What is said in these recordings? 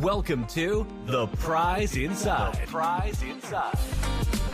Welcome to The Prize Inside.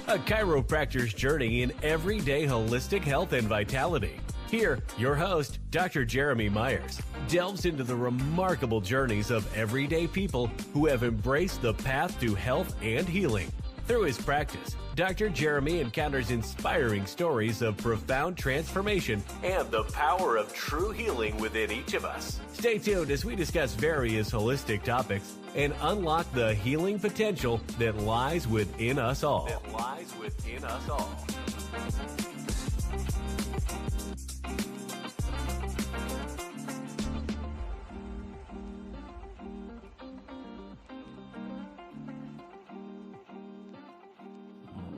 A chiropractor's journey in everyday holistic health and vitality. Here, your host, Dr. Jeremy Myers, delves into the remarkable journeys of everyday people who have embraced the path to health and healing. Through his practice, Dr. Jeremy encounters inspiring stories of profound transformation and the power of true healing within each of us. Stay tuned as we discuss various holistic topics and unlock the healing potential that lies within us all.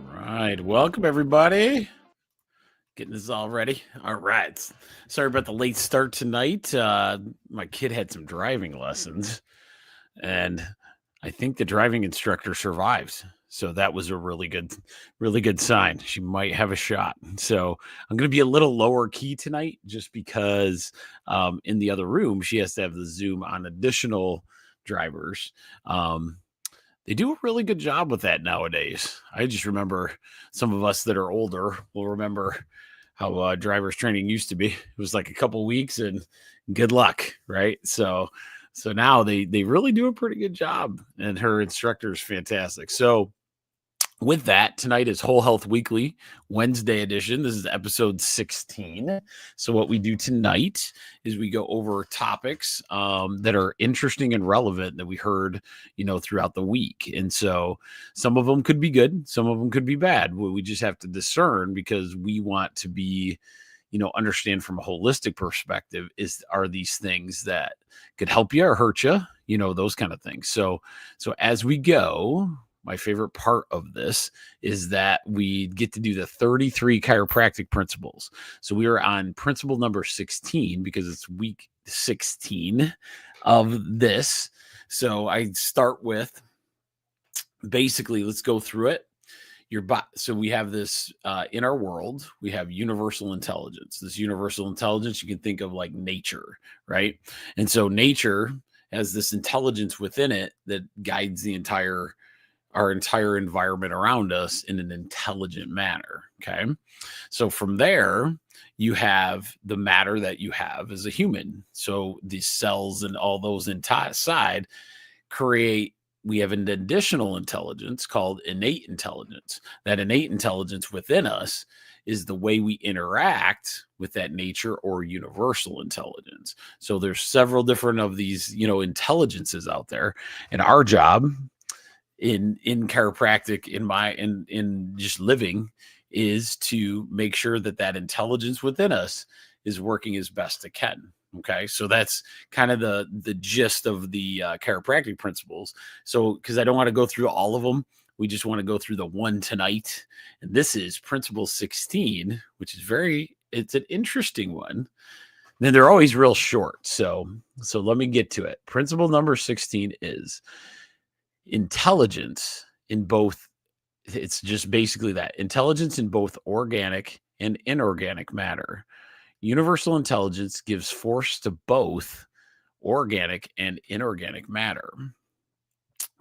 All right, welcome everybody. Getting this all ready. All right. Sorry about the late start tonight. My kid had some driving lessons, and I think the driving instructor survived. So that was a really good sign. She might have a shot. So I'm going to be a little lower key tonight just because in the other room, she has to have the Zoom on additional drivers. They do a really good job with that nowadays. I just remember some of us that are older will remember how driver's training used to be. It was like a couple weeks and good luck, right? So now they really do a pretty good job, and her instructor is fantastic. So with that, tonight is Whole Health Weekly, Wednesday edition. This is episode 16. So what we do tonight is we go over topics that are interesting and relevant that we heard, throughout the week. And so some of them could be good, some of them could be bad. We just have to discern because we want to be, understand from a holistic perspective, are these things that could help you or hurt you, those kind of things. So as we go, my favorite part of this is that we get to do the 33 chiropractic principles. So we are on principle number 16 because it's week 16 of this. So I start with basically, let's go through it. So we have this in our world, we have universal intelligence. This universal intelligence, you can think of like nature, right? And so nature has this intelligence within it that guides our entire environment around us in an intelligent manner. Okay. So from there, you have the matter that you have as a human. So these cells and all those inside we have an additional intelligence called innate intelligence. That innate intelligence within us is the way we interact with that nature or universal intelligence. So there's several different of these, intelligences out there, and our job in chiropractic, in just living, is to make sure that intelligence within us is working as best it can. Okay, so that's kind of the gist of the chiropractic principles. So because I don't want to go through all of them, we just want to go through the one tonight, and this is principle 16, which is it's an interesting one. Then they're always real short, so let me get to it. Principle number 16 is intelligence in both. It's just basically that intelligence in both organic and inorganic matter. Universal intelligence gives force to both organic and inorganic matter.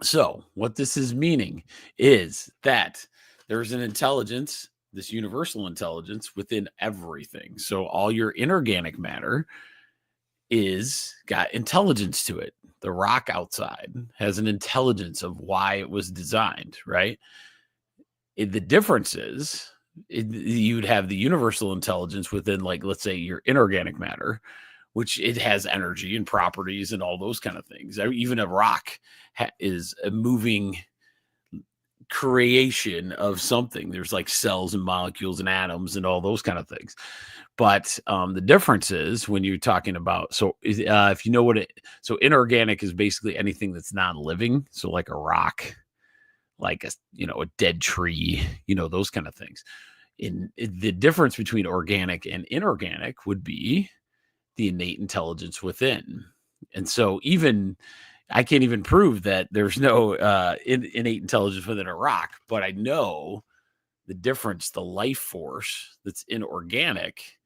So what this is meaning is that there's an intelligence, this universal intelligence within everything. So all your inorganic matter got intelligence to it. The rock outside has an intelligence of why it was designed, right? The difference is you'd have the universal intelligence within, like, let's say your inorganic matter, which it has energy and properties and all those kind of things. Even a rock is a moving creation of something. There's like cells and molecules and atoms and all those kind of things. But the difference is when you're talking about, if you know so inorganic is basically anything that's non-living. So like a rock, like a dead tree, those kind of things. The difference between organic and inorganic would be the innate intelligence within. And so I can't even prove that there's no innate intelligence within a rock, but I know the difference, the life force that's in organic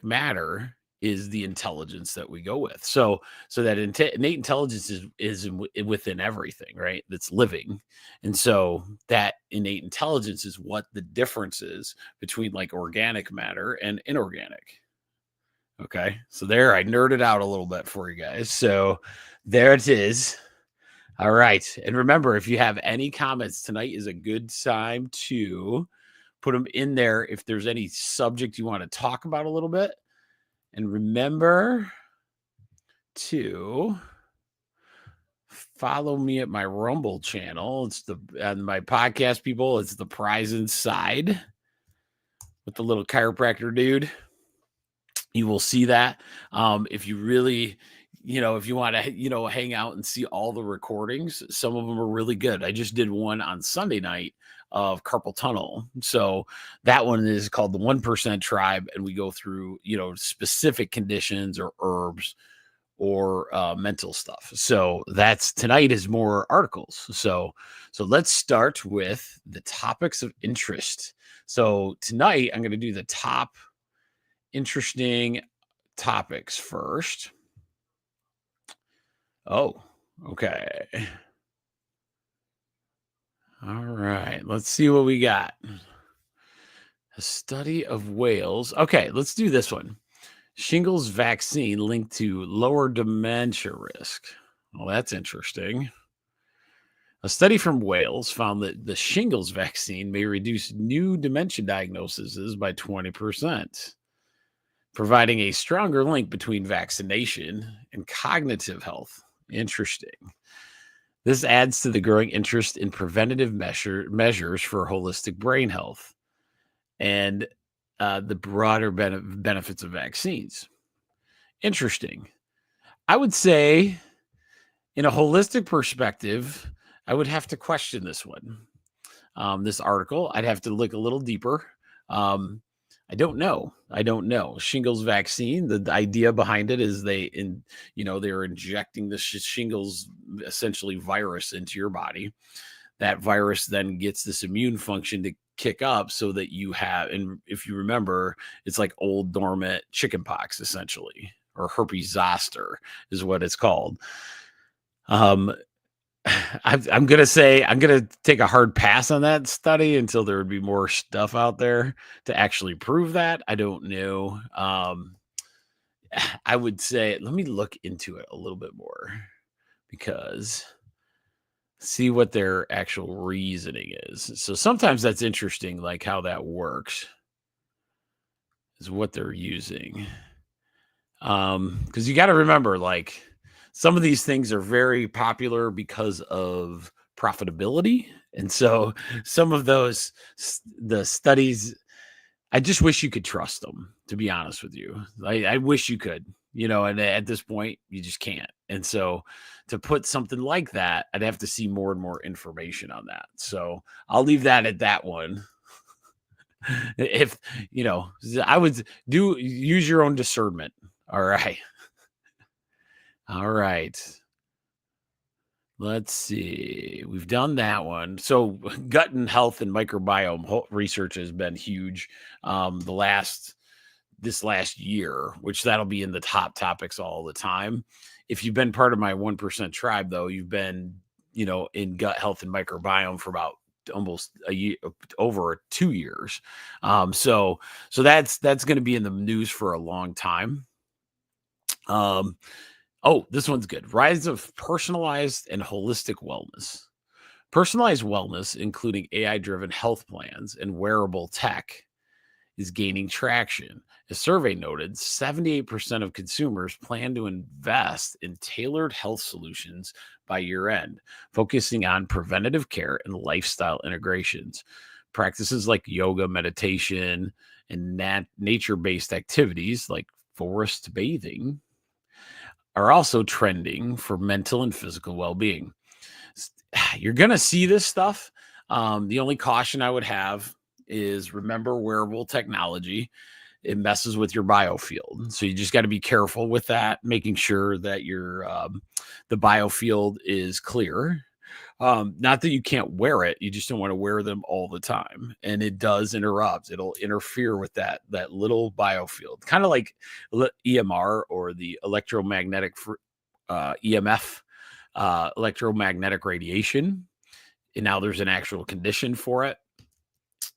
matter is the intelligence that we go with. So that innate intelligence is within everything, right? That's living. And so that innate intelligence is what the difference is between like organic matter and inorganic. Okay. So there, I nerded out a little bit for you guys. So there it is. All right. And remember, if you have any comments, tonight is a good time to put them in there if there's any subject you want to talk about a little bit. And remember to follow me at my Rumble channel. It's on my podcast, people. It's the Prize Inside with the little chiropractor dude. You will see that. If you really, if you want to, hang out and see all the recordings, some of them are really good. I just did one on Sunday night of carpal tunnel. So that one is called the 1% Tribe. And we go through, specific conditions or herbs or mental stuff. So tonight is more articles. So let's start with the topics of interest. So tonight I'm going to do the top interesting topics first. Oh, okay. All right, let's see what we got. A study of whales. Okay, let's do this one. Shingles vaccine linked to lower dementia risk. Well, that's interesting. A study from Wales found that the shingles vaccine may reduce new dementia diagnoses by 20%, providing a stronger link between vaccination and cognitive health. Interesting. This adds to the growing interest in preventative measures for holistic brain health and the broader benefits of vaccines. Interesting. I would say, in a holistic perspective, I would have to question this one. This article, I'd have to look a little deeper. I don't know. Shingles vaccine, the idea behind it is they're injecting the shingles, essentially virus, into your body. That virus then gets this immune function to kick up so that you have, and if you remember, it's like old dormant chickenpox, essentially, or herpes zoster is what it's called. I'm going to take a hard pass on that study until there would be more stuff out there to actually prove that. I don't know. I would say, let me look into it a little bit more, because see what their actual reasoning is. So sometimes that's interesting, like how that works is what they're using. Because you got to remember, like, some of these things are very popular because of profitability. And so some of the studies, I just wish you could trust them, to be honest with you. I wish you could, and at this point you just can't. And so to put something like that, I'd have to see more and more information on that. So I'll leave that at that one. If, I would use your own discernment. All right. All right. Let's see. We've done that one. So gut and health and microbiome research has been huge this last year, which that'll be in the top topics all the time. If you've been part of my 1% Tribe, though, you've been, in gut health and microbiome for about almost a year, over 2 years. So that's going to be in the news for a long time. Oh, this one's good. Rise of personalized and holistic wellness. Personalized wellness, including AI-driven health plans and wearable tech, is gaining traction. A survey noted 78% of consumers plan to invest in tailored health solutions by year-end, focusing on preventative care and lifestyle integrations. Practices like yoga, meditation, and nature-based activities like forest bathing are also trending for mental and physical well-being. You're going to see this stuff. The only caution I would have is, remember, wearable technology, it messes with your biofield. So you just got to be careful with that, making sure that your the biofield is clear. Not that you can't wear it, you just don't want to wear them all the time. And it does interrupt. It'll interfere with that little biofield, kind of like EMR or the electromagnetic EMF, electromagnetic radiation. And now there's an actual condition for it.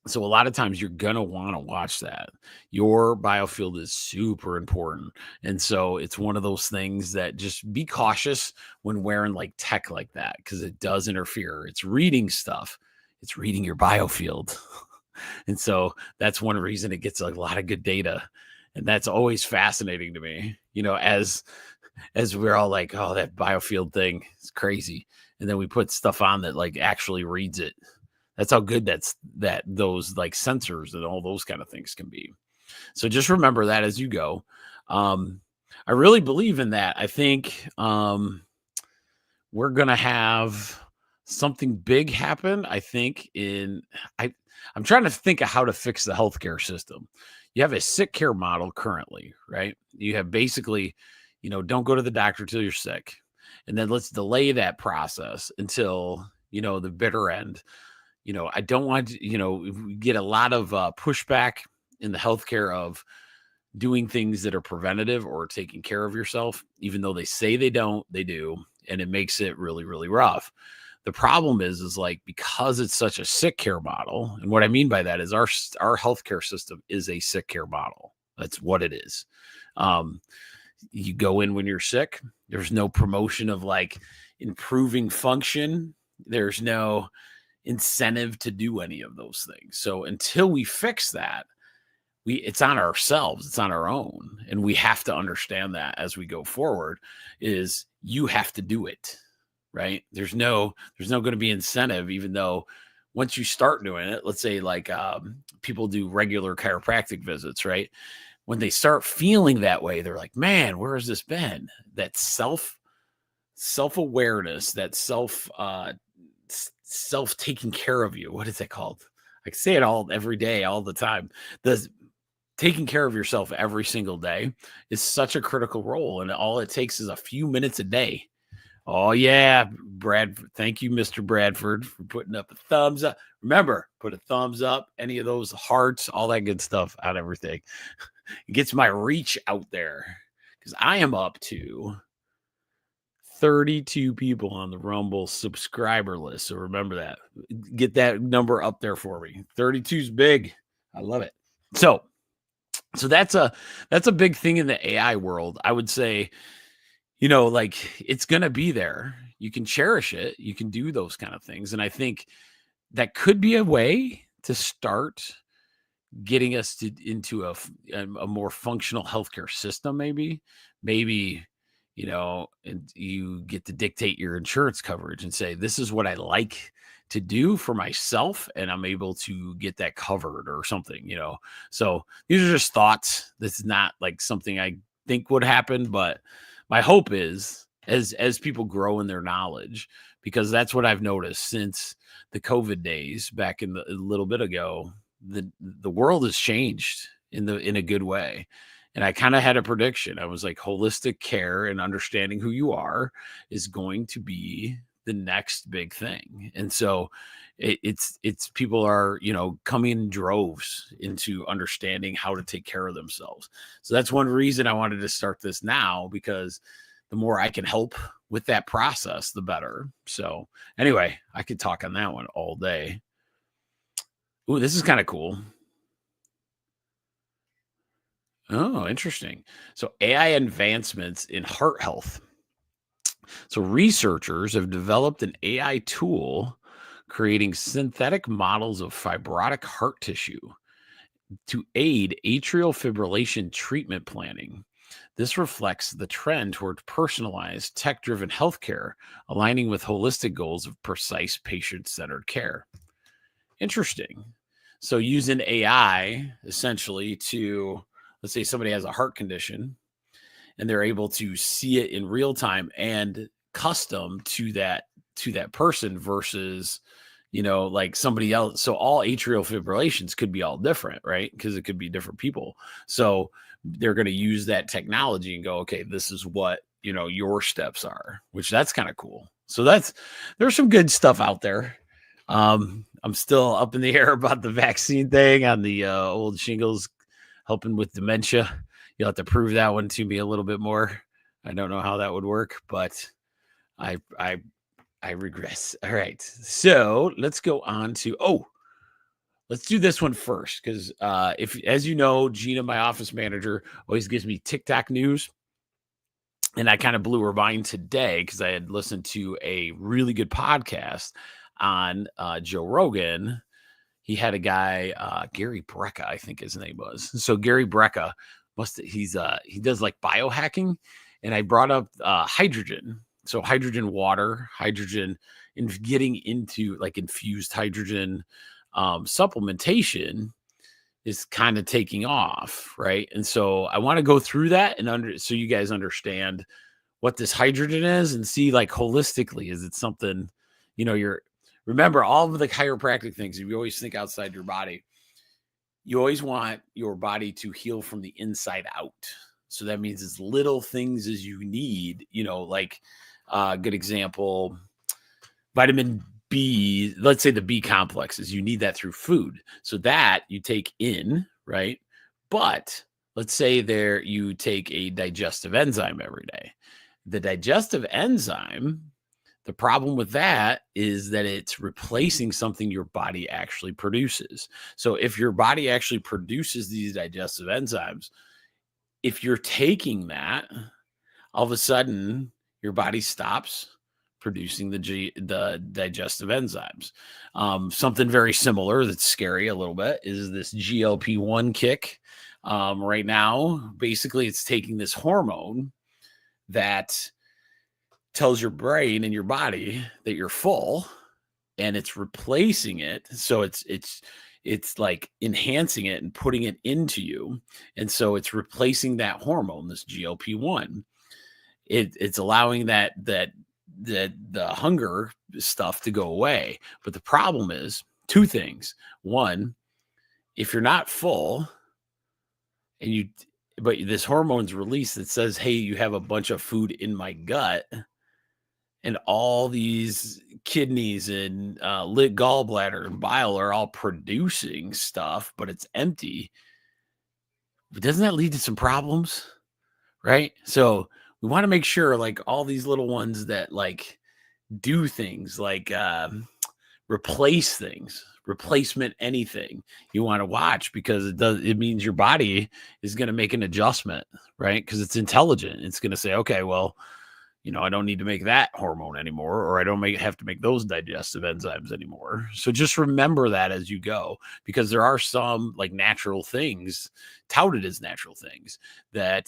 So a lot of times you're going to want to watch that. Your biofield is super important. And so it's one of those things that just be cautious when wearing like tech like that, because it does interfere. It's reading stuff. It's reading your biofield. And so that's one reason it gets a lot of good data. And that's always fascinating to me, as we're all like, oh, that biofield thing is crazy. And then we put stuff on that like actually reads it. That's how good those like sensors and all those kind of things can be. So just remember that as you go. I really believe in that. I think we're going to have something big happen. I think I'm trying to think of how to fix the healthcare system. You have a sick care model currently, right? You have basically, don't go to the doctor till you're sick. And then let's delay that process until, the bitter end. I don't want to, we get a lot of pushback in the healthcare of doing things that are preventative or taking care of yourself, even though they say they don't, they do. And it makes it really, really rough. The problem is like, because it's such a sick care model. And what I mean by that is our healthcare system is a sick care model. That's what it is. You go in when you're sick. There's no promotion of like improving function. There's no incentive to do any of those things. So until we fix that, it's on ourselves, it's on our own. And we have to understand that as we go forward is you have to do it, right? There's no going to be incentive, even though once you start doing it, let's say like people do regular chiropractic visits, right? When they start feeling that way, they're like, man, where has this been? That self-awareness, that self taking care of you. What is it called? I say it every day, all the time. Taking care of yourself every single day is such a critical role. And all it takes is a few minutes a day. Oh yeah, Brad. Thank you, Mr. Bradford, for putting up a thumbs up. Remember, put a thumbs up, any of those hearts, all that good stuff on everything. It gets my reach out there because I am up to 32 people on the Rumble subscriber list. So remember that. Get that number up there for me. 32 is big. I love it. So that's a big thing in the AI world. I would say, like it's going to be there. You can cherish it. You can do those kind of things. And I think that could be a way to start getting us into a more functional healthcare system. Maybe, and you get to dictate your insurance coverage and say, this is what I like to do for myself. And I'm able to get that covered or something, So these are just thoughts. This is not like something I think would happen, but my hope is as people grow in their knowledge, because that's what I've noticed since the COVID days back a little bit ago, the world has changed in a good way. And I kind of had a prediction. I was like, holistic care and understanding who you are is going to be the next big thing. And so it's people are, coming in droves into understanding how to take care of themselves. So that's one reason I wanted to start this now, because the more I can help with that process, the better. So anyway, I could talk on that one all day. Ooh, this is kind of cool. Oh, interesting. So AI advancements in heart health. So researchers have developed an AI tool creating synthetic models of fibrotic heart tissue to aid atrial fibrillation treatment planning. This reflects the trend toward personalized, tech-driven healthcare, aligning with holistic goals of precise patient-centered care. Interesting. So using AI essentially to, let's say somebody has a heart condition and they're able to see it in real time and custom to that person versus, like somebody else. So all atrial fibrillations could be all different, right? Because it could be different people. So they're going to use that technology and go, okay, this is what, your steps are, which that's kind of cool. So there's some good stuff out there. I'm still up in the air about the vaccine thing on the old shingles helping with dementia. You'll have to prove that one to me a little bit more. I don't know how that would work, but I regress. All right. So let's go on to let's do this one first. Because if, as you know, Gina, my office manager, always gives me TikTok news. And I kind of blew her mind today because I had listened to a really good podcast on Joe Rogan. He had a guy, Gary Brecka, I think his name was. So Gary Brecka he does like biohacking, and I brought up hydrogen. So hydrogen water, hydrogen, and getting into like infused hydrogen supplementation is kind of taking off, right? And so I want to go through that so you guys understand what this hydrogen is and see like holistically, is it something, remember all of the chiropractic things, you always think outside your body. You always want your body to heal from the inside out. So that means as little things as you need, like a good example, vitamin B, let's say the B complexes, you need that through food. So that you take in, right? But let's say you take a digestive enzyme every day. The digestive enzyme, the problem with that is that it's replacing something your body actually produces. So if your body actually produces these digestive enzymes, if you're taking that, all of a sudden your body stops producing the digestive enzymes. Something very similar that's scary a little bit is this GLP-1 kick. Right now, basically, it's taking this hormone that tells your brain and your body that you're full, and it's replacing it. So it's like enhancing it and putting it into you, and so it's replacing that hormone, this GLP-1. It's allowing that the hunger stuff to go away. But the problem is two things. One, if you're not full but this hormone's released that says, hey, you have a bunch of food in my gut, and all these kidneys and gallbladder and bile are all producing stuff, but it's empty. But doesn't that lead to some problems? Right? So we want to make sure like all these little ones that like do things like replace things, replacement anything you want to watch, because it means your body is going to make an adjustment, right? Because it's intelligent. It's going to say, okay, well, I don't need to make that hormone anymore, or I don't have to make those digestive enzymes anymore. So just remember that as you go, because there are some like natural things touted as natural things that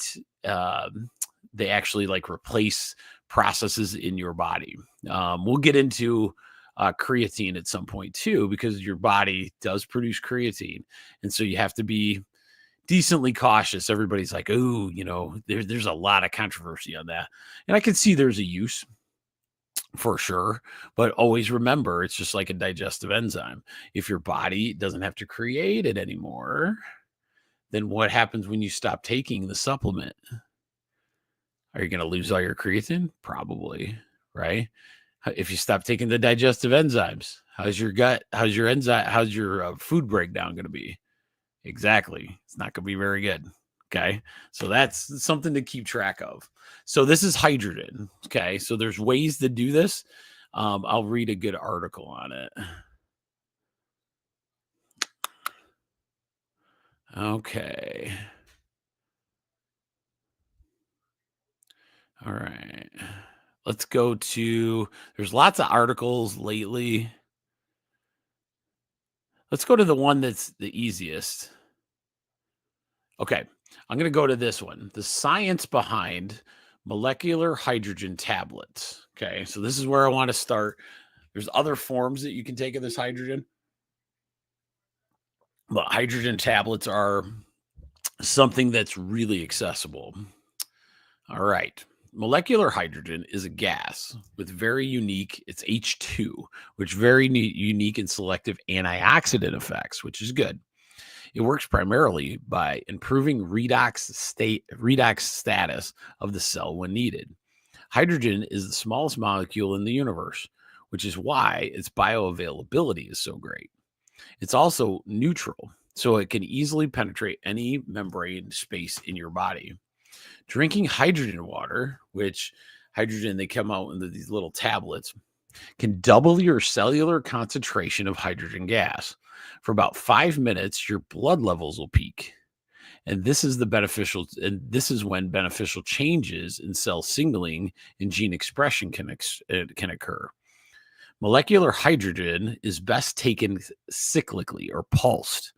they actually like replace processes in your body. We'll get into creatine at some point too, because your body does produce creatine. And so you have to be decently cautious. Everybody's like, oh, there's a lot of controversy on that. And I can see there's a use for sure, but always remember, it's just like a digestive enzyme. If your body doesn't have to create it anymore, then what happens when you stop taking the supplement? Are you going to lose all your creatine? Probably, right? If you stop taking the digestive enzymes, how's your gut? How's your food breakdown going to be? Exactly. It's not going to be very good. Okay. So that's something to keep track of. So this is hydrogen. Okay. So there's ways to do this. I'll read a good article on it. Okay. All right. Let's go to, there's lots of articles lately. Let's go to the one that's the easiest. Okay. I'm going to go to this one. The science behind molecular hydrogen tablets. Okay. So this is where I want to start. There's other forms that you can take of this hydrogen, but hydrogen tablets are something that's really accessible. All right. Molecular hydrogen is a gas with it's H2, which very unique and selective antioxidant effects, which is good. It works primarily by improving redox status of the cell when needed. Hydrogen is the smallest molecule in the universe, which is why its bioavailability is so great. It's also neutral, so it can easily penetrate any membrane space in your body. Drinking hydrogen water, which hydrogen, they come out in these little tablets, can double your cellular concentration of hydrogen gas. For about 5 minutes, your blood levels will peak. And this is when beneficial changes in cell signaling and gene expression can occur. Molecular hydrogen is best taken cyclically or pulsed.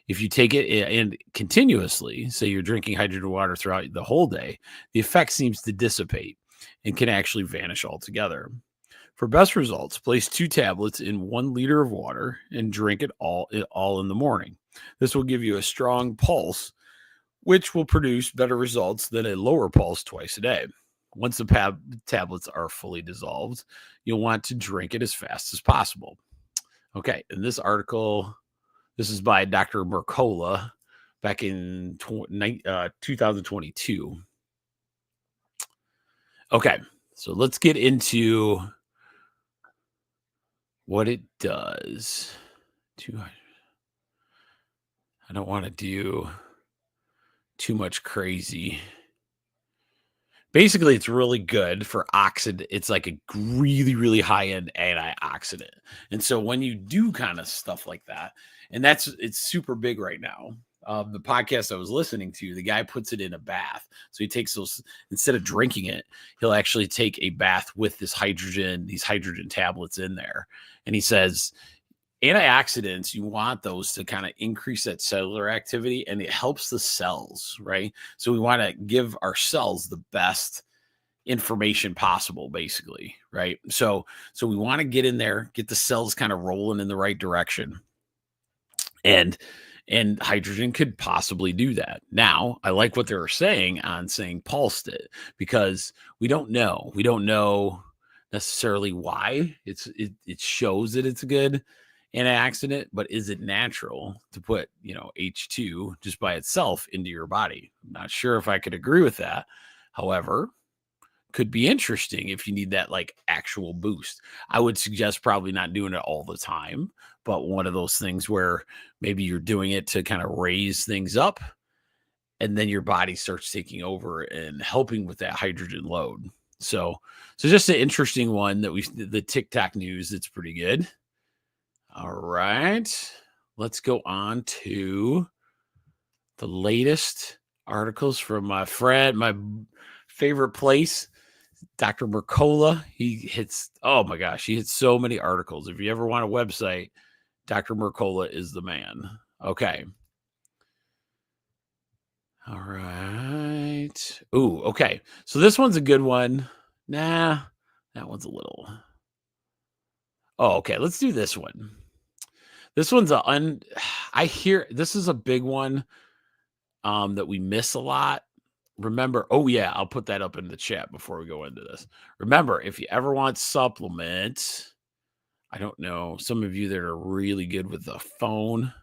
If you take it and continuously, say you're drinking hydrogen water throughout the whole day, the effect seems to dissipate and can actually vanish altogether. For best results, place 2 tablets in 1 liter of water and drink it all in the morning. This will give you a strong pulse, which will produce better results than a lower pulse twice a day. Once the tablets are fully dissolved, you'll want to drink it as fast as possible. Okay, in this article, this is by Dr. Mercola back in 2022. Okay, so let's get into what it does. I don't want to do too much crazy. Basically, it's really good for oxidant. It's like a really, really high-end antioxidant. And so when you do kind of stuff like that, and it's super big right now. The podcast I was listening to, the guy puts it in a bath. So he takes those, instead of drinking it, he'll actually take a bath with these hydrogen tablets in there. And he says, antioxidants, you want those to kind of increase that cellular activity, and it helps the cells, right? So we want to give our cells the best information possible, basically, right? So we want to get in there, get the cells kind of rolling in the right direction. And hydrogen could possibly do that. Now, I like what they were saying pulsed it, because we don't know necessarily why it shows that it's good antioxidant, but is it natural to put, H2 just by itself into your body? I'm not sure if I could agree with that. However, could be interesting if you need that like actual boost. I would suggest probably not doing it all the time, but one of those things where maybe you're doing it to kind of raise things up, and then your body starts taking over and helping with that hydrogen load. So just an interesting one that the TikTok news. It's pretty good. All right, let's go on to the latest articles from my friend, my favorite place, Dr. Mercola. He hits so many articles. If you ever want a website, Dr. Mercola is the man. Okay. All right. Ooh, okay. So this one's a good one. Nah, that one's a little. Oh, okay. Let's do this one. This one's I hear this is a big one that we miss a lot. Remember, I'll put that up in the chat before we go into this. Remember, if you ever want supplements, I don't know, some of you that are really good with the phone,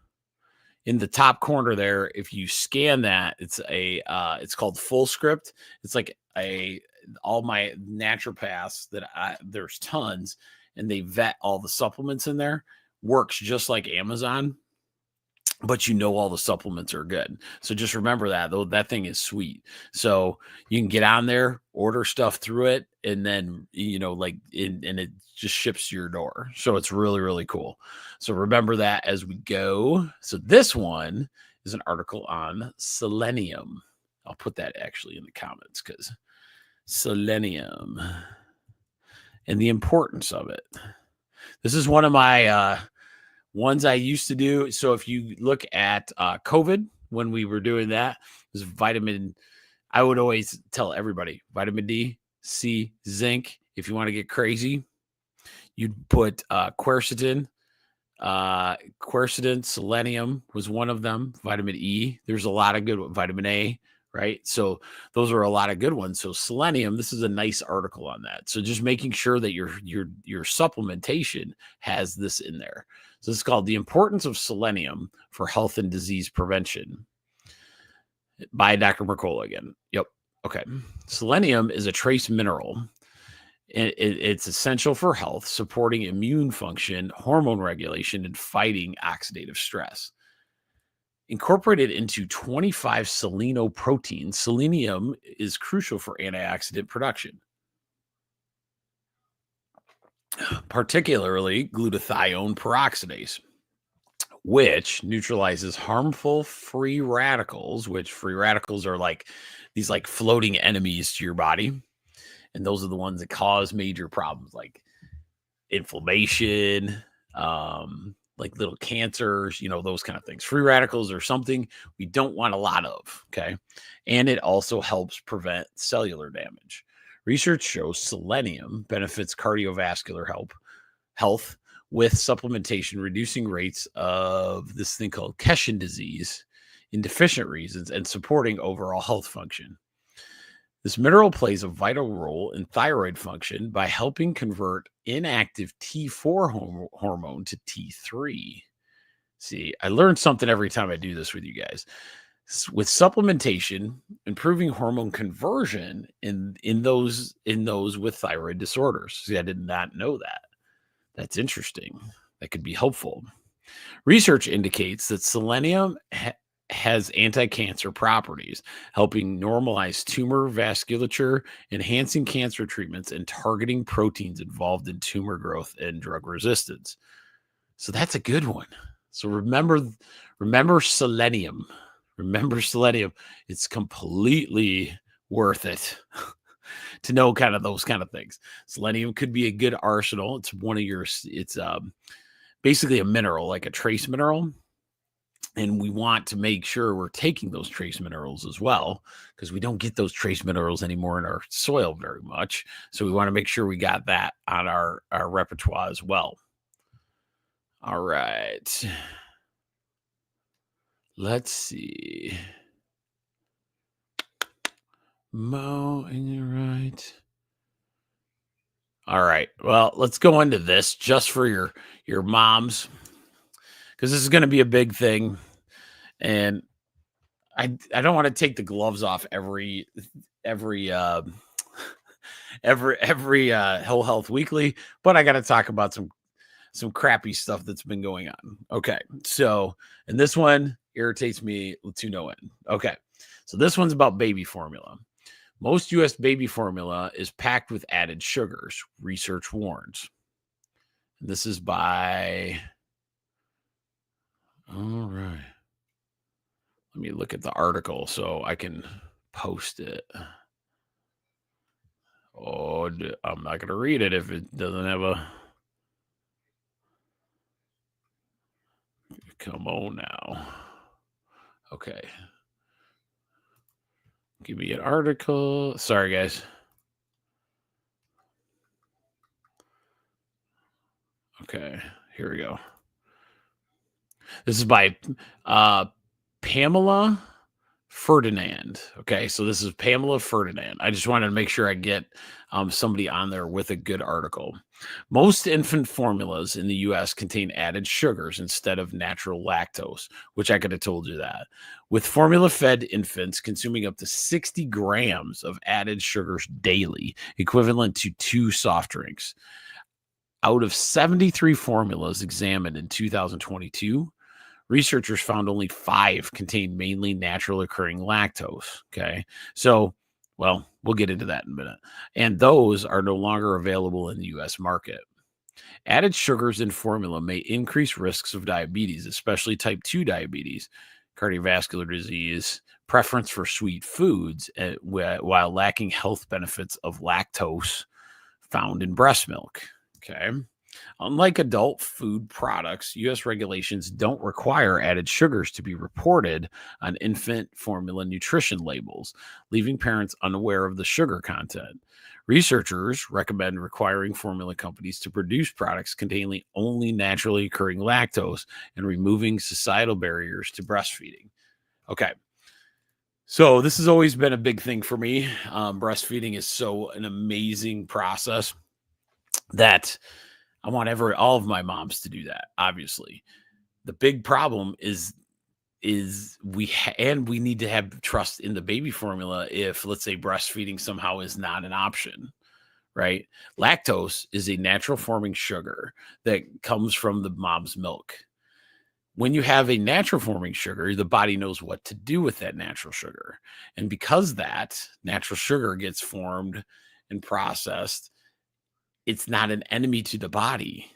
in the top corner there, if you scan that, it's called Full Script. It's like all my naturopaths there's tons, and they vet all the supplements in there. Works just like Amazon, but all the supplements are good. So just remember that, though, that thing is sweet. So you can get on there, order stuff through it, and then, and it just ships to your door. So it's really, really cool. So remember that as we go. So this one is an article on selenium. I'll put that actually in the comments, because selenium and the importance of it. This is one of my ones I used to do. So if you look at COVID, when we were doing that, it was vitamin. I would always tell everybody vitamin D, C, zinc. If you want to get crazy, you'd put quercetin. Quercetin, selenium was one of them. Vitamin E. There's a lot of good vitamin A. Right. So those are a lot of good ones. So selenium, this is a nice article on that. So just making sure that your supplementation has this in there. So it's called The Importance of Selenium for Health and Disease Prevention by Dr. Mercola again. Yep. Okay. Selenium is a trace mineral. It's essential for health, supporting immune function, hormone regulation, and fighting oxidative stress. Incorporated into 25 selenoproteins, selenium is crucial for antioxidant production, particularly glutathione peroxidase, which neutralizes harmful free radicals, which free radicals are like these like floating enemies to your body. And those are the ones that cause major problems like inflammation, like little cancers, those kind of things. Free radicals are something we don't want a lot of. Okay. And it also helps prevent cellular damage. Research shows selenium benefits cardiovascular health with supplementation, reducing rates of this thing called Keshan disease in deficient reasons and supporting overall health function. This mineral plays a vital role in thyroid function by helping convert inactive T4 hormone to T3. See, I learned something every time I do this with you guys. With supplementation, improving hormone conversion in those with thyroid disorders. See, I did not know that. That's interesting. That could be helpful. Research indicates that selenium has anti-cancer properties, helping normalize tumor vasculature, enhancing cancer treatments, and targeting proteins involved in tumor growth and drug resistance. So that's a good one. So remember selenium. Remember selenium. It's completely worth it to know kind of those kind of things. Selenium could be a good arsenal. It's basically a mineral, like a trace mineral. And we want to make sure we're taking those trace minerals as well, because we don't get those trace minerals anymore in our soil very much. So we want to make sure we got that on our repertoire as well. All right. Let's see. Mo, and you're right. All right. Well, let's go into this just for your moms, because this is going to be a big thing. And I don't want to take the gloves off every Whole Health Weekly, but I got to talk about some crappy stuff that's been going on. Okay, so and this one irritates me to no end. Okay, so this one's about baby formula. Most U.S. baby formula is packed with added sugars, research warns. And this is by. All right. Let me look at the article so I can post it. Oh, I'm not going to read it if it doesn't have a. Come on now. Okay. Give me an article. Sorry, guys. Okay. Here we go. This is by Pamela Ferdinand. Okay, so this is Pamela Ferdinand. I just wanted to make sure I get somebody on there with a good article. Most infant formulas in the U.S. contain added sugars instead of natural lactose, which I could have told you that. With formula-fed infants consuming up to 60 grams of added sugars daily, equivalent to 2 soft drinks. Out of 73 formulas examined in 2022, researchers found only 5 contained mainly natural occurring lactose. Okay. So, well, we'll get into that in a minute. And those are no longer available in the US market. Added sugars in formula may increase risks of diabetes, especially type 2 diabetes, cardiovascular disease, preference for sweet foods, while lacking health benefits of lactose found in breast milk. Okay. Unlike adult food products, U.S. regulations don't require added sugars to be reported on infant formula nutrition labels, leaving parents unaware of the sugar content. Researchers recommend requiring formula companies to produce products containing only naturally occurring lactose and removing societal barriers to breastfeeding. Okay. So this has always been a big thing for me. Breastfeeding is an amazing process that I want all of my moms to do that, obviously. The big problem is we need to have trust in the baby formula if, let's say, breastfeeding somehow is not an option, right? Lactose is a natural forming sugar that comes from the mom's milk. When you have a natural forming sugar, the body knows what to do with that natural sugar. And because that natural sugar gets formed and processed, it's not an enemy to the body.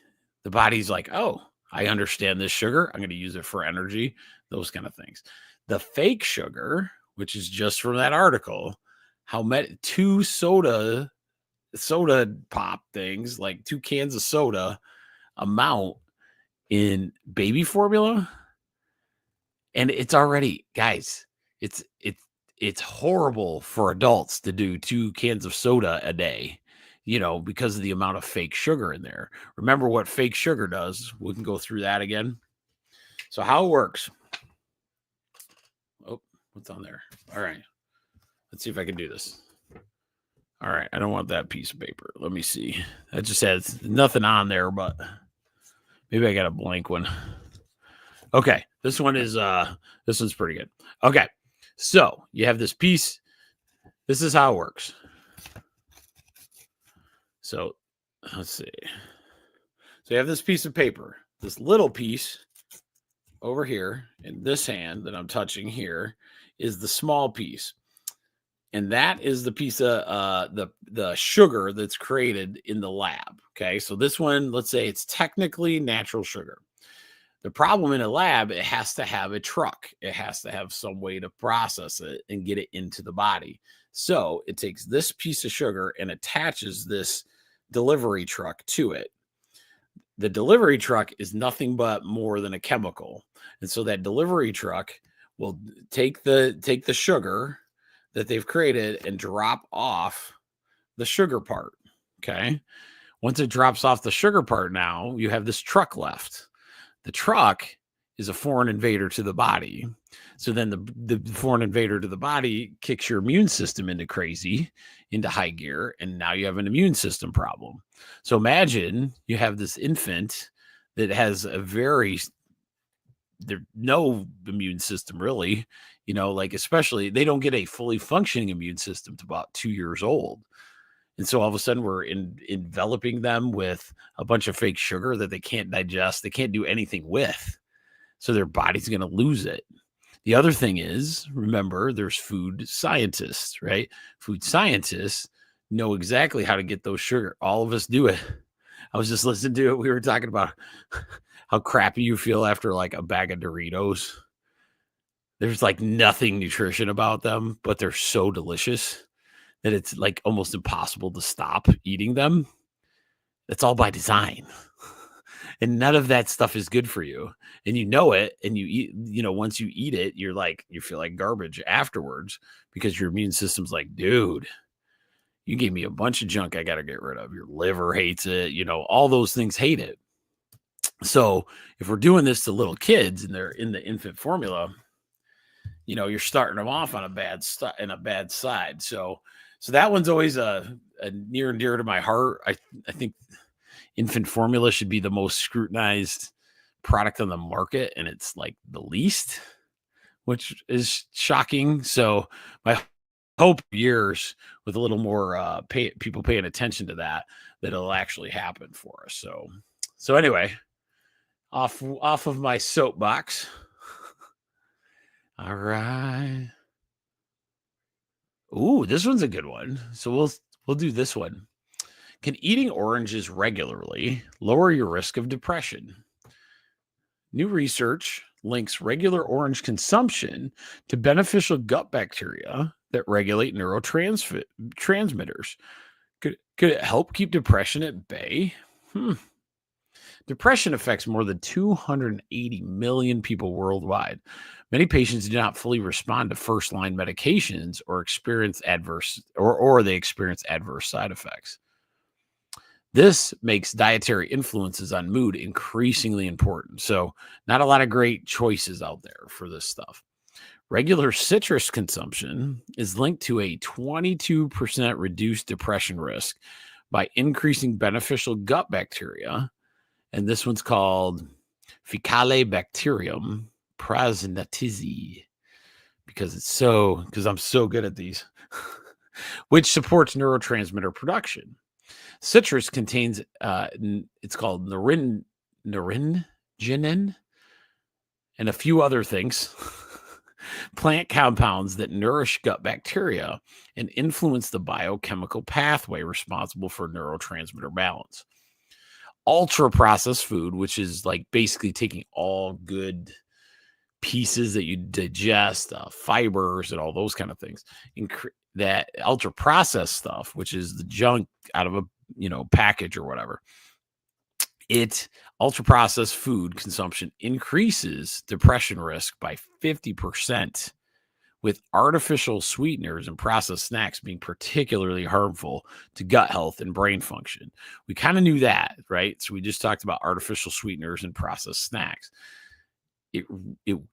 The body's like, oh, I understand this sugar. I'm going to use it for energy, those kind of things. The fake sugar, which is just from that article, how two soda pop things, like 2 cans of soda amount in baby formula. And it's already, guys, it's horrible for adults to do 2 cans of soda a day, because of the amount of fake sugar in there. Remember what fake sugar does? We can go through that again. So how it works. Oh, what's on there? All right. Let's see if I can do this. All right. I don't want that piece of paper. Let me see. That just has nothing on there, but maybe I got a blank one. Okay. This one's pretty good. Okay. So you have this piece. This is how it works. So let's see. So you have this piece of paper, this little piece over here, and this hand that I'm touching here is the small piece. And that is the piece of the sugar that's created in the lab. Okay. So this one, let's say it's technically natural sugar. The problem in a lab, it has to have a truck. It has to have some way to process it and get it into the body. So it takes this piece of sugar and attaches this delivery truck to it. The delivery truck is nothing but more than a chemical. And so that delivery truck will take the sugar that they've created and drop off the sugar part. Okay. Once it drops off the sugar part, now you have this truck left. The truck is a foreign invader to the body. So then the foreign invader to the body kicks your immune system into high gear, and now you have an immune system problem. So imagine you have this infant that has no immune system really, especially they don't get a fully functioning immune system to about 2 years old. And so all of a sudden we're enveloping them with a bunch of fake sugar that they can't digest. They can't do anything with. So their body's going to lose it. The other thing is, remember, there's food scientists, right? Food scientists know exactly how to get those sugar. All of us do it. I was just listening to it. We were talking about how crappy you feel after like a bag of Doritos. There's like nothing nutrition about them, but they're so delicious that it's like almost impossible to stop eating them. That's all by design. And none of that stuff is good for you. And you know it. And you eat, once you eat it, you feel like garbage afterwards because your immune system's like, dude, you gave me a bunch of junk I got to get rid of. Your liver hates it. All those things hate it. So if we're doing this to little kids and they're in the infant formula, you're starting them off on a bad side. So that one's always a near and dear to my heart. I think infant formula should be the most scrutinized product on the market, and it's like the least, which is shocking. So my hope years with a little more people paying attention to that it'll actually happen for us. So anyway, off of my soapbox. All right. Ooh, this one's a good one. So we'll do this one. Can eating oranges regularly lower your risk of depression? New research links regular orange consumption to beneficial gut bacteria that regulate neurotransmitters. Could it help keep depression at bay? Depression affects more than 280 million people worldwide. Many patients do not fully respond to first-line medications or experience adverse side effects. This makes dietary influences on mood increasingly important. So not a lot of great choices out there for this stuff. Regular citrus consumption is linked to a 22% reduced depression risk by increasing beneficial gut bacteria. And this one's called Faecalibacterium prasnatizi, because I'm so good at these, which supports neurotransmitter production. Citrus contains, it's called naringenin, and a few other things, plant compounds that nourish gut bacteria and influence the biochemical pathway responsible for neurotransmitter balance. Ultra-processed food, which is like basically taking all good pieces that you digest, fibers and all those kind of things, that ultra-processed stuff, which is the junk out of a package or whatever, ultra-processed food consumption increases depression risk by 50%, with artificial sweeteners and processed snacks being particularly harmful to gut health and brain function. We kind of knew that, right? So we just talked about artificial sweeteners and processed snacks. It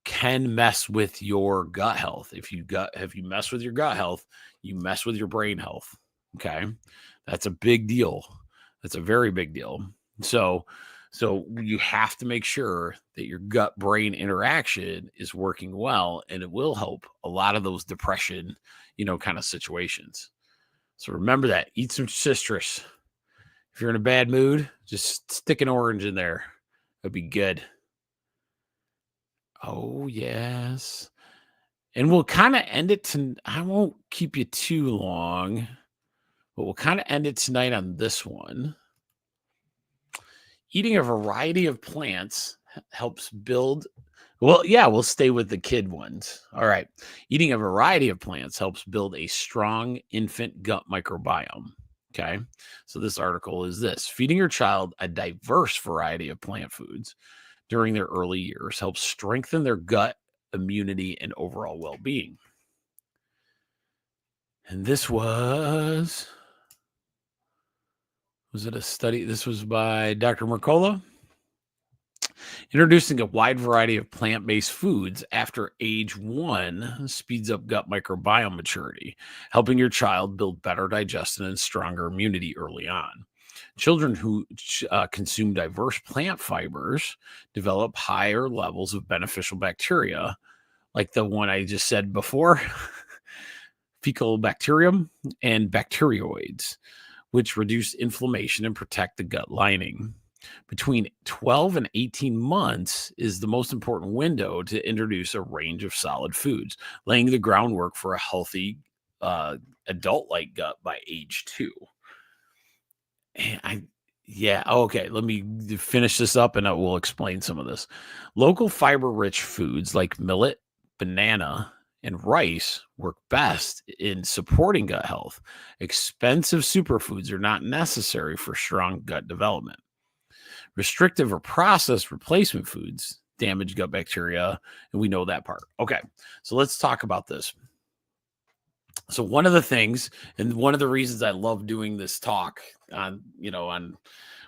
can mess with your gut health. If you mess with your gut health, you mess with your brain health. Okay. That's a big deal. That's a very big deal. So you have to make sure that your gut brain interaction is working well, and it will help a lot of those depression, kind of situations. So remember that. Eat some citrus. If you're in a bad mood, just stick an orange in there. It'll be good. Oh, yes. And we'll kind of end it I won't keep you too long, but we'll kind of end it tonight on this one. Eating a variety of plants helps build. Well, yeah, we'll stay with the kid ones. All right. Eating a variety of plants helps build a strong infant gut microbiome. Okay. So this article is this: feeding your child a diverse variety of plant foods during their early years helps strengthen their gut immunity and overall well-being. And this was it a study? This was by Dr. Mercola. Introducing a wide variety of plant-based foods after age 1 speeds up gut microbiome maturity, helping your child build better digestion and stronger immunity early on. Children who consume diverse plant fibers develop higher levels of beneficial bacteria, like the one I just said before, fecal bacterium and bacteroids, which reduce inflammation and protect the gut lining. Between 12 and 18 months is the most important window to introduce a range of solid foods, laying the groundwork for a healthy adult-like gut by age 2. Okay, let me finish this up and I will explain some of this. Local fiber-rich foods like millet, banana, and rice work best in supporting gut health. Expensive superfoods are not necessary for strong gut development. Restrictive or processed replacement foods damage gut bacteria, and we know that part. Okay, so let's talk about this. So one of the things, and one of the reasons I love doing this talk on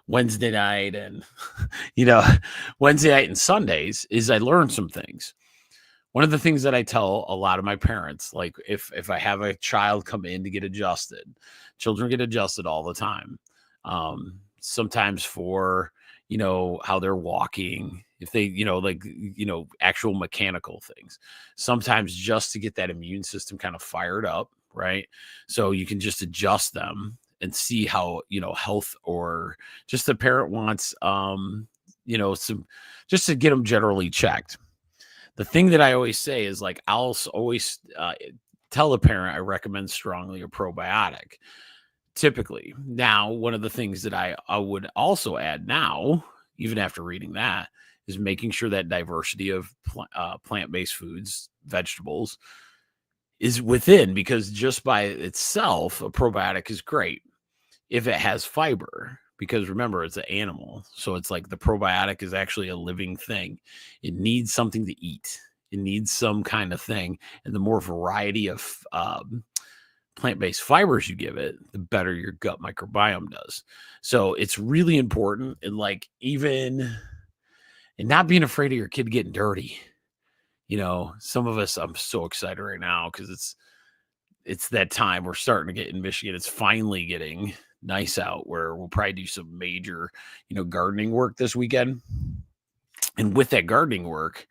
Wednesday night and, Wednesday night and Sundays, is I learn some things. One of the things that I tell a lot of my parents, like if I have a child come in to get adjusted, children get adjusted all the time. Sometimes for, how they're walking, if they, actual mechanical things, sometimes just to get that immune system kind of fired up, right? So you can just adjust them and see how, health, or just the parent wants, some, just to get them generally checked. The thing that I always say is, like, I'll always tell a parent I recommend strongly a probiotic. Typically. Now, one of the things that I would also add now, even after reading that, is making sure that diversity of plant-based foods, vegetables, is within, because just by itself, a probiotic is great if it has fiber. Because remember, it's an animal. So it's like the probiotic is actually a living thing. It needs something to eat. It needs some kind of thing. And the more variety of plant-based fibers you give it, the better your gut microbiome does. So it's really important. And not being afraid of your kid getting dirty. Some of us, I'm so excited right now because it's that time. We're starting to get in Michigan. It's finally getting nice out, where we'll probably do some major, gardening work this weekend. And with that gardening work,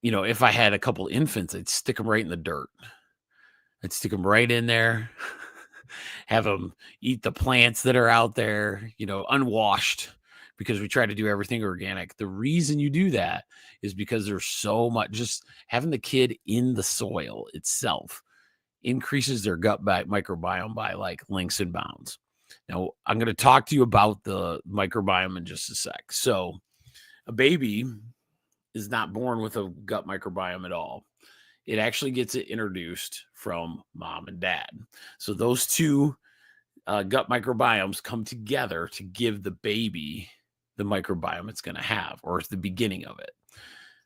if I had a couple infants, I'd stick them right in the dirt. I'd stick them right in there, have them eat the plants that are out there, unwashed, because we try to do everything organic. The reason you do that is because there's so much, just having the kid in the soil itself increases their gut microbiome by like leaps and bounds. Now, I'm going to talk to you about the microbiome in just a sec. So, a baby is not born with a gut microbiome at all. It actually gets it introduced from mom and dad. So, those two gut microbiomes come together to give the baby the microbiome it's going to have, or it's the beginning of it.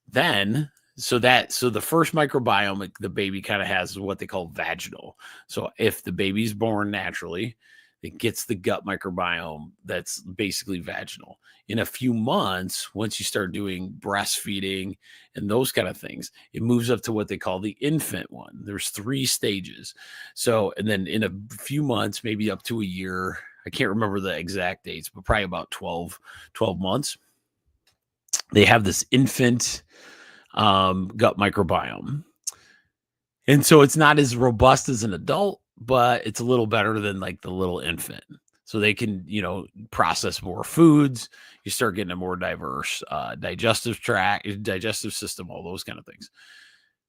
Then, so the first microbiome the baby kind of has is what they call vaginal. So if the baby's born naturally, it gets the gut microbiome that's basically vaginal. In a few months, once you start doing breastfeeding and those kind of things, it moves up to what they call the infant one. There's 3 stages. So, and then in a few months, maybe up to a year, I can't remember the exact dates, but probably about 12 months, they have this infant gut microbiome. And so it's not as robust as an adult, but it's a little better than like the little infant. So they can, process more foods. You start getting a more diverse digestive tract, digestive system, all those kind of things.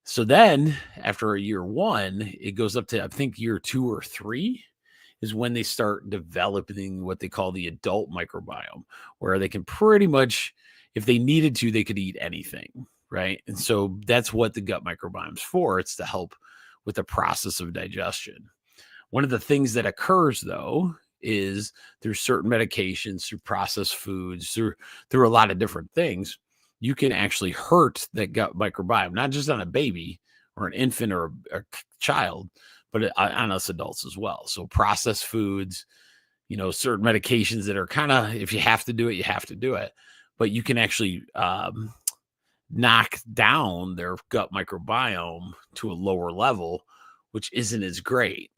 So then after year 1, it goes up to, I think, year 2 or 3 is when they start developing what they call the adult microbiome, where they can pretty much, if they needed to, they could eat anything. Right. And so that's what the gut microbiome is for. It's to help with the process of digestion. One of the things that occurs, though, is through certain medications, through processed foods, through a lot of different things, you can actually hurt that gut microbiome, not just on a baby or an infant or a child, but on us adults as well. So processed foods, certain medications that are kind of, if you have to do it, you have to do it. But you can actually knock down their gut microbiome to a lower level, which isn't as great,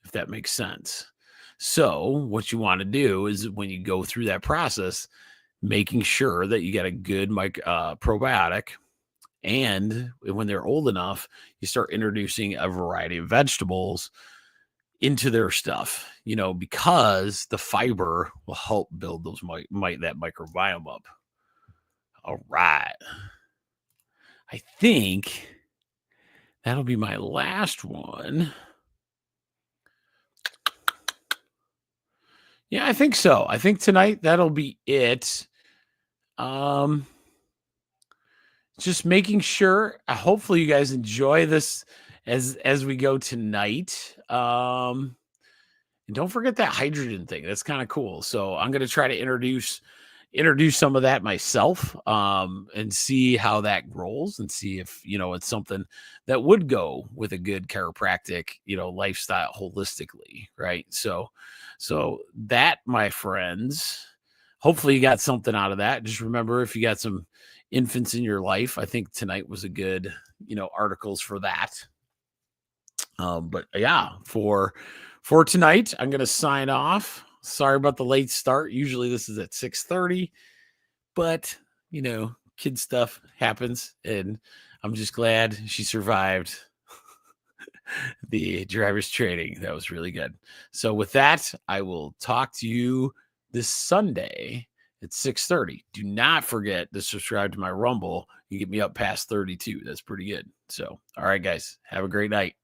if that makes sense. So what you want to do is when you go through that process, making sure that you get a good probiotic. And when they're old enough, you start introducing a variety of vegetables into their stuff, because the fiber will help build those that microbiome up. All right. I think that'll be my last one. Yeah, I think so. I think tonight that'll be it. Just making sure. Hopefully, you guys enjoy this as we go tonight. And don't forget that hydrogen thing. That's kind of cool. So I'm going to try to introduce some of that myself, and see how that rolls, and see if it's something that would go with a good chiropractic lifestyle holistically, right? So that, my friends, hopefully you got something out of that. Just remember, if you got some infants in your life, I think tonight was a good articles for that. But yeah, for tonight, I'm gonna sign off. Sorry about the late start. Usually this is at 6:30, but kid stuff happens, and I'm just glad she survived the driver's training. That was really good. So with that, I will talk to you this Sunday at 6:30. Do not forget to subscribe to my Rumble. You get me up past 32. That's pretty good. So, all right, guys, have a great night.